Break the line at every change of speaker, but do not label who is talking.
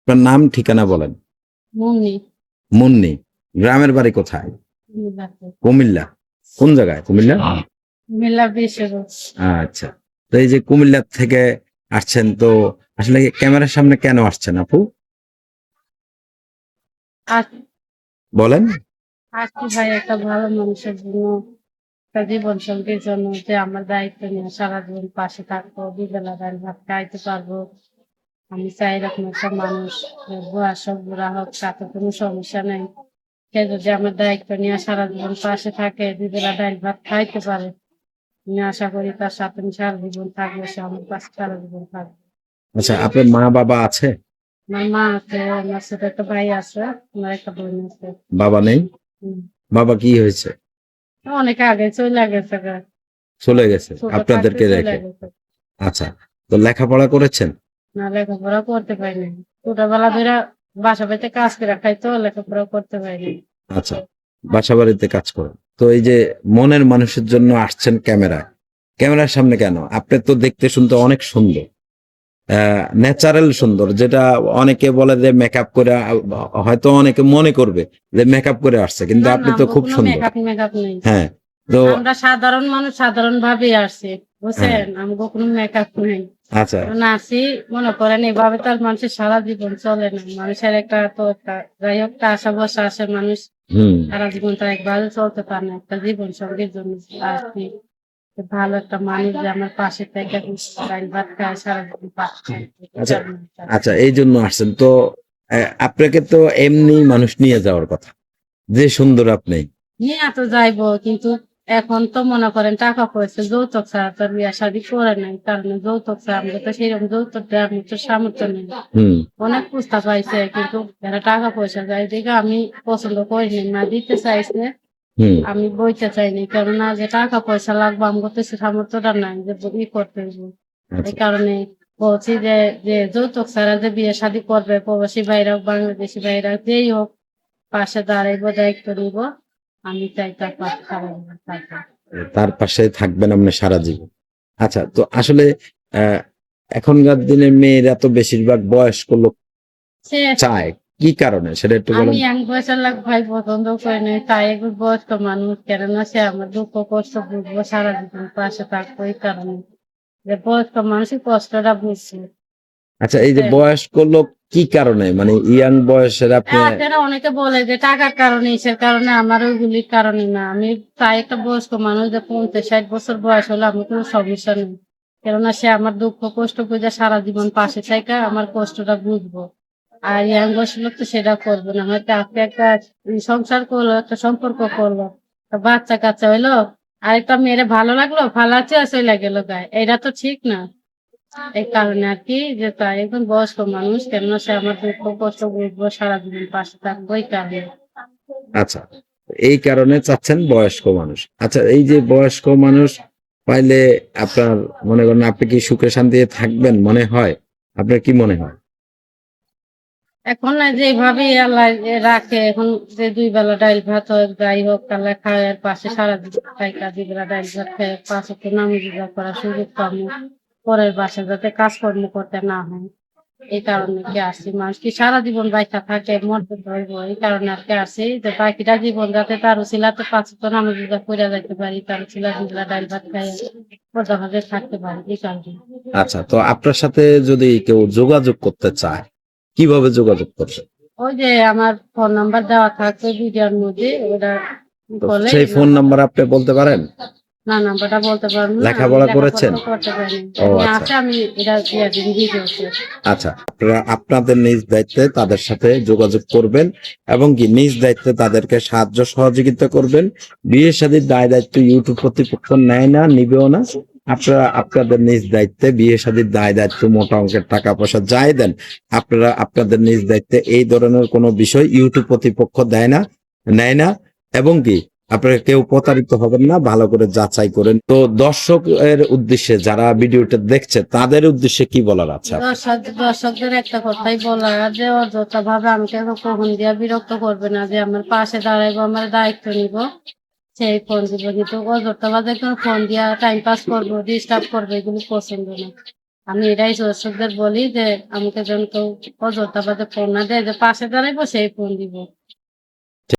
আপনার নাম ঠিকানা বলেন।
মুন্নি
মুন্নি। গ্রামের বাড়ি কোথায়?
কুমিল্লাতে।
কুমিল্লা। কোন জায়গায় কুমিল্লা?
কুমিল্লা বিশের
আচ্ছা, তো এই যে কুমিল্লা থেকে আসছেন, তো আসলে ক্যামেরার সামনে কেন আসছেন আপু বলেন?
আসছি ভাই একটা ভালো মানুষের জন্য, একটা জীবন সঙ্গীর জন্য, যে আমার দায়িত্ব নিয়ে সারা জীবন পাশে থাকবো, দুবেলা ডাল ভাত খাইতে পারবো। আমি চাই এরকম একটা মানুষ, বয়স হোক বুড়া হোক তাতে কোনো সমস্যা নেই। সে যদি আমার দায়িত্ব নিয়ে সারা জীবন পাশে থাকে, দুবেলা ডাল ভাত খাইতে পারে, আমি আশা করি তার সাথে আমি সারা জীবন থাকবো, সে আমার পাশে সারা জীবন থাকবে।
আচ্ছা, আপনার মা বাবা আছে?
আমার মা আছে, আমার ছোট একটা ভাই আছে, আমার একটা বোন আছে।
বাবা নেই?
হুম।
বাবা কি হয়েছে?
অনেক আগে চলে গেছে গা।
চলে গেছে
ছোট থাকতে
আপনাদেরকে
চলে
রেখে?
গেছে।
আচ্ছা, তো লেখাপড়া করেছেন?
না, লেখাপড়া করতে পারিনি। ছোটবেলা ধরে বাসা বাড়িতে কাজ করে খাইতো, লেখাপড়া করতে পারিনি।
আচ্ছা, বাসা বাড়িতে কাজ করেন। তো এই যে মনের মানুষের জন্য আসছেন ক্যামেরার সামনে কেন? আপনি তো দেখতে শুনতে অনেক সুন্দর, ন্যাচারাল সুন্দর, যেটা অনেকে বলে যে মেকআপ করে, হয়তো অনেকে মনে করবে যে মেকআপ করে আসছে, কিন্তু
না
আপনি
না,
তো
আমরা
খুব
কোনো
সুন্দর।
মেকআপ নেই।
হ্যাঁ, তো
আমরা সাধারণ মানুষ, সাধারণ ভাবেই আসছি,
হ্যাঁ,
বুঝছেন, আমাকে কোনো মেকআপ নেই।
আচ্ছা,
কারণ আসি, মনে করেন এভাবে তো আর মানুষের সারা জীবন চলে না। মানুষের একটা তো একটা যাই হোক একটা আশা ভরসা আসে, মানুষ
হুম,
সারা জীবন তো একভাবে চলতে পারে না। একটা জীবন সঙ্গীর জন্য আসছি, ভালো একটা মানুষ যে আমার পাশে থেকে ডাল ভাত খায়, সারা জীবন পাশে থাকবে, এই
আচ্ছা,
কারণে আসছি।
আচ্ছা, এই জন্য আসছেন তো। আপনাকে তো এমনি মানুষ নিয়ে যাওয়ার কথা, যে সুন্দর আপনি।
নিয়ে তো যাইবো, কিন্তু এখন তো মনে করেন টাকা পয়সা যৌতুক ছাড়া তো বিয়ে শাদী করে নাই, কারণে যৌতুক ছাড়া আমাকে তো সেরকম যৌতুক দেওয়ার মতো সামর্থ্য নেই।
হুম,
অনেক প্রস্তাব পাইছে, কিন্তু যারা টাকা পয়সা যায় দেখে আমি পছন্দ করিনি, না দিতে চাইছে।
হুম,
আমি বইতে চাইনি, কেননা যে টাকা পয়সা লাগবে আমাকে তো সে সামর্থ্যটা নাই যে করতে হইব। এই
আচ্ছা,
কারণে বলছি যে যে যৌতুক ছাড়া যে বিয়ে শাদী করবে, প্রবাসী ভাইরা হোক বাংলাদেশি ভাইরা যেই হোক, পাশে দাঁড়াইবো, দায়িত্ব নিব। আমি চাই তার পাশে সারা জীবন থাকবো।
তার পাশে থাকবেন আপনি সারা জীবন। আচ্ছা, তো আসলে আহ, এখনকার দিনের মেয়েরা তো বেশিরভাগ বয়স্ক লোক
সে
চায়, কি কারণে সেটা একটু
আমি
বলেন।
এক বয়সের লোক ভাই পছন্দ করি না, তাই একটু বয়স্ক মানুষ, কেননা সে আমার দুঃখ কষ্ট বুঝবো, সারা জীবন পাশে থাকবো, এই কারণে যে বয়স্ক মানুষের কষ্টটা বুঝছি।
আচ্ছা, এই যে
বুঝছেন?
বয়স্ক লোক কি কারণে, মানে ইয়াং বয়সের আপনি?
এরা অনেকে বলে যে টাকার কারণে, ইসের কারণে, আমার ওইগুলির কারণে না। আমি তাই একটা বয়স্ক মানুষ যে 50-60 বছর বয়স হলে আমার কোনো সমস্যা নেই, কেননা সে আমার দুঃখ কষ্ট বুঝে সারা জীবন পাশে থেকে আমার কষ্টটা বুঝবো। আর ইয়াং বয়সের লোক তো সেটা করবো না, হয়তো আজকে একটা সংসার করলো, একটা সম্পর্ক করলো, একটা বাচ্চা কাচ্চা হইলো, আরেকটা মেয়েরে ভালো লাগলো, ফালাচ্ছে আর চলে গেল গায়ে, এটা তো ঠিক না। এই কারণে আর কি, যে তাই একজন বয়স্ক মানুষ, কেননা সে আমার দুঃখ কষ্ট বুঝবো, সারা জীবন পাশে থাকবো, এই কারণে।
আচ্ছা, এই কারণে চাচ্ছেন বয়স্ক মানুষ। আচ্ছা, এই যে বয়স্ক মানুষ পাইলে আপনার, মনে করেন আপনি কি সুখে শান্তিতে থাকবেন মনে হয়? আপনার কি মনে হয়?
এখন না যেভাবে আল্লাহ রাখে, এখন যে 2 বেলা ডাইল ভাত হোক যাই হোক, আল্লাহ খায় আর পাশে সারা জীবন খাইকা 2 বেলা ডাইল ভাত খায়, পাশে তো নামাজ রোজা করার সুযোগ পাবো, পরের বাসা যাতে কাজকর্ম করতে না হয়। এই কারণে কি আসছি, মানুষ কি সারা জীবন বাইচা থাকে, মরতে ধরবো, এই কারণে আর কি আসছি, যে বাকিটা জীবন যাতে তার উছিলাতে পাঁচ তো নামাজ রোজা করে যাইতে পারি, তার উছিলা 2 বেলা ডাইল ভাত খাই ভাবে থাকতে পারি, এই কারণে।
আচ্ছা, তো আপনার সাথে যদি কেউ যোগাযোগ করতে চায়, কিভাবে যোগাযোগ করবে?
ওই যে আমার ফোন নাম্বার দেওয়া থাকবে ভিডিওর মধ্যে, ওটা
তো
বলে
সেই ফোন
নাম্বারটা।
নাম্বার আপনি বলতে পারেন?
না, নাম্বারটা বলতে পারবো না, আমি
লেখাপড়া করেছেন?
লেখাপড়া করতে পারিনি।
ও
এমনি
আচ্ছা,
আছে, আমি এটা দিয়ে দিন ভিডিওতে।
আচ্ছা, আপনারা আপনাদের নিজ দায়িত্বে তাদের সাথে যোগাযোগ করবেন, এবং কি নিজ দায়িত্বে তাদেরকে সাহায্য সহযোগিতা করবেন। বিয়ে শাদীর দায় দায়িত্ব ইউটিউব কর্তৃপক্ষ নেয় না, নিবেও না। আপনারা আপনাদের নিজ দায়িত্বে বিয়ে শাদীর দায় দায়িত্ব, মোটা অঙ্কের টাকা পয়সা যাই দেন, আপনারা আপনাদের নিজ দায়িত্বে এই ধরনের কোনো বিষয় ইউটিউব কর্তৃপক্ষ দেয় না, নেয় না। এবং কি আপনারা কেউ প্রতারিত হবেন না, ভালো করে যাচাই করেন। তো দর্শকের উদ্দেশ্যে, যারা ভিডিওটা দেখছে তাদের উদ্দেশ্যে কি বলার আছে আপনার?
দর্শকদের একটা কথাই বলা, যে অযথা ভাবে আমাকে ফোন দিয়া বিরক্ত করবে না, যে আমার পাশে দাঁড়াইবো, আমার দায়িত্ব নিব, সেই ফোন দিব। কিন্তু অযথা ভাবে ফোন দিয়া টাইম পাস করবো, ডিস্টার্ব করবে, এগুলো পছন্দ না। আমি এটাই দর্শকদের বলি যে আমাকে যেন কেউ অযথা বাদে ফোন না দেয়, যে পাশে দাঁড়াইবো সেই ফোন দিব।